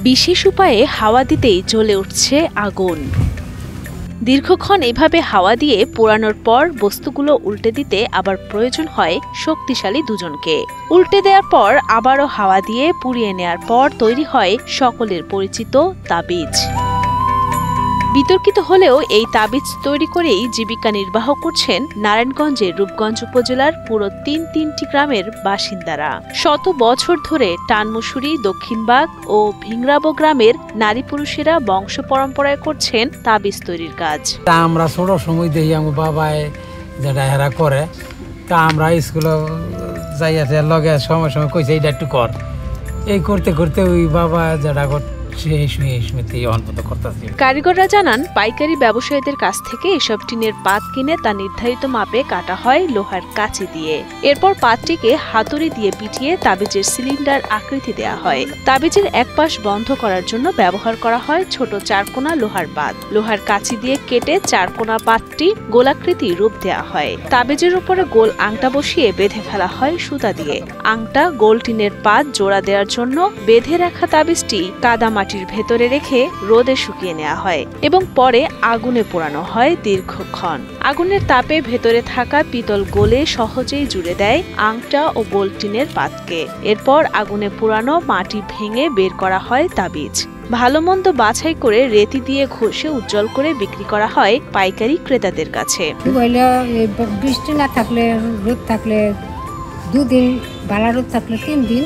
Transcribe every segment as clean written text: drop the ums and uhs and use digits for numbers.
বিশেষ উপায়ে হাওয়া দিতেই জ্বলে উঠছে আগুন। দীর্ঘক্ষণ এভাবে হাওয়া দিয়ে পোড়ানোর পর বস্তুগুলো উল্টে দিতে আবার প্রয়োজন হয় শক্তিশালী দুজনকে। উল্টে দেওয়ার পর আবারও হাওয়া দিয়ে পুড়িয়ে নেয়ার পর তৈরি হয় সকলের পরিচিত তাবিজ। বিতর্কিত হলেও এই তাবিজ তৈরি করেই জীবিকা নির্বাহ করছেন নারায়ণগঞ্জের রূপগঞ্জ উপজেলার পুরো তিনটি গ্রামের বাসিন্দারা। শত বছর ধরে টানমুশুরি, দক্ষিণবাগ ও ভিংরাবো গ্রামের নারী পুরুষেরা বংশ পরম্পরায় করছেন তাবিজ তৈরির কাজ। আমরা ছোট সময় দেখি আমার বাবায় যেটা হেরা করে, তা আমরা স্কুলে যাইয়াছে লগে সময় সময় কইছে এইটা একটু কর, এই করতে করতে ওই বাবা যেটা কারিগররা জানান, পাইকারি ব্যবসায়ীদের কাছ থেকে এসব টিনের পাত কিনে তা নির্ধারিত মাপে কাটা হয় লোহার কাঁচি দিয়ে। এরপর পাতটিকে হাতুড়ি দিয়ে পিটিয়ে তাবিজের সিলিন্ডার আকৃতি দেয়া হয়। তাবিজের এক পাশ বন্ধ করার জন্য ব্যবহার করা হয় ছোট চারকোনা লোহার পাত। লোহার কাঁচি দিয়ে কেটে চারকোনা পাতটি গোলাকৃতি রূপ দেয়া হয়। তাবিজের উপরে গোল আংটা বসিয়ে বেঁধে ফেলা হয় সুতা দিয়ে। আংটা গোল টিনের পাত জোড়া দেওয়ার জন্য বেঁধে রাখা তাবিজটি কাদা মাটির ভেতরে রেখে রোদে শুকিয়ে নেওয়া হয় এবং পরে আগুনে পোড়ানো হয় দীর্ঘক্ষণ। আগুনের তাপে ভেতরে থাকা পিতল গলে সহজেই জুড়ে দেয় আংটা ও গোল টিনের পাতকে। এরপর আগুনে পোড়ানো মাটি ভেঙে বের করা হয় তাবিজ। ভালো মন্দ বাছাই করে রেতি দিয়ে ঘষে উজ্জ্বল করে বিক্রি করা হয় পাইকারি ক্রেতাদের কাছে। বৃষ্টি না থাকলে, রোদ থাকলে 2 দিন, বালা রোদ থাকলে 3 দিন,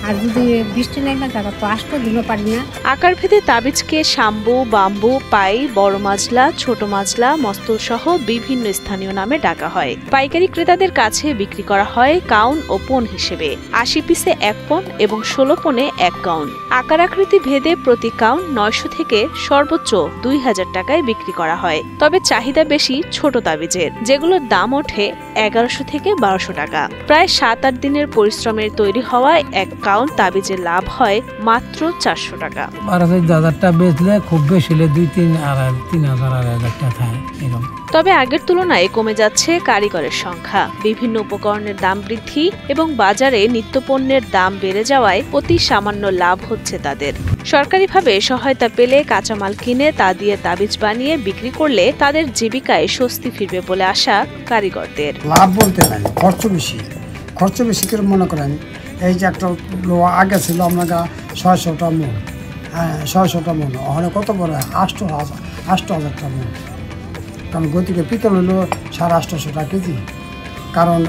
আর যদি বৃষ্টি নেই না থাকা তো 8 দিনও পারি না। আকার ভেদে তাবিজকে শাম্বু, বাম্বু, পাই, বড় মাজলা, ছোট মাজলা, মস্তল সহ বিভিন্ন স্থানীয় নামে ডাকা হয়। পাইকারি ক্রেতাদের কাছে বিক্রি করা হয় কাউন ও পণ হিসেবে। 80 পিসে 1 পণ এবং 16 পণে 1 কাউন। আকার আকৃতি ভেদে প্রতি কাউন 900 থেকে সর্বোচ্চ 2000 টাকায় বিক্রি করা হয়। তবে চাহিদা বেশি ছোট তাবিজের, যেগুলোর দাম ওঠে 1100 থেকে 1200 টাকা। প্রায় 7-8 দিনের পরিশ্রমের তৈরি হওয়ায় 1 কাউন তাবিজের লাভ হয় মাত্র 400 টাকা। 12,000টা বেচলে খুব বেশি হলে 2-3,000 টাকা। তবে আগের তুলনায় কমে যাচ্ছে কারিগরের সংখ্যা। বিভিন্ন উপকরণের দাম বৃদ্ধি এবং বাজারে নিত্যপণ্যের দাম বেড়ে যাওয়ায় অতি সামান্য লাভ হচ্ছে তাদের। সরকারিভাবে সহায়তা পেলে কাঁচামাল কিনে তা দিয়ে তাবিজ বানিয়ে বিক্রি করলে তাদের জীবিকায় স্বস্তি ফিরবে বলে আশা কারিগরদের। লাভ বলতে নাই, খরচ বেশি করে মনে করেন। এই যে একটা লোহা আগে ছিল আপনার 600টা মন, 600টা মন, ওখানে কত বড় 8,000টা মন। কারণ গতিকে পিতল হলো 850 টাকা কেজি। কারণ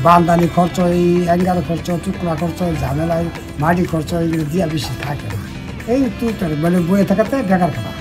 বান্দানি খরচ, এই অ্যাঙ্গার খরচ, টুকরা খরচ, ঝামেলায় মাটি খরচ, এইগুলো দিয়া বেশি থাকে না। এই তুই মানে বয়ে থাকাতে বেকার খারাপ।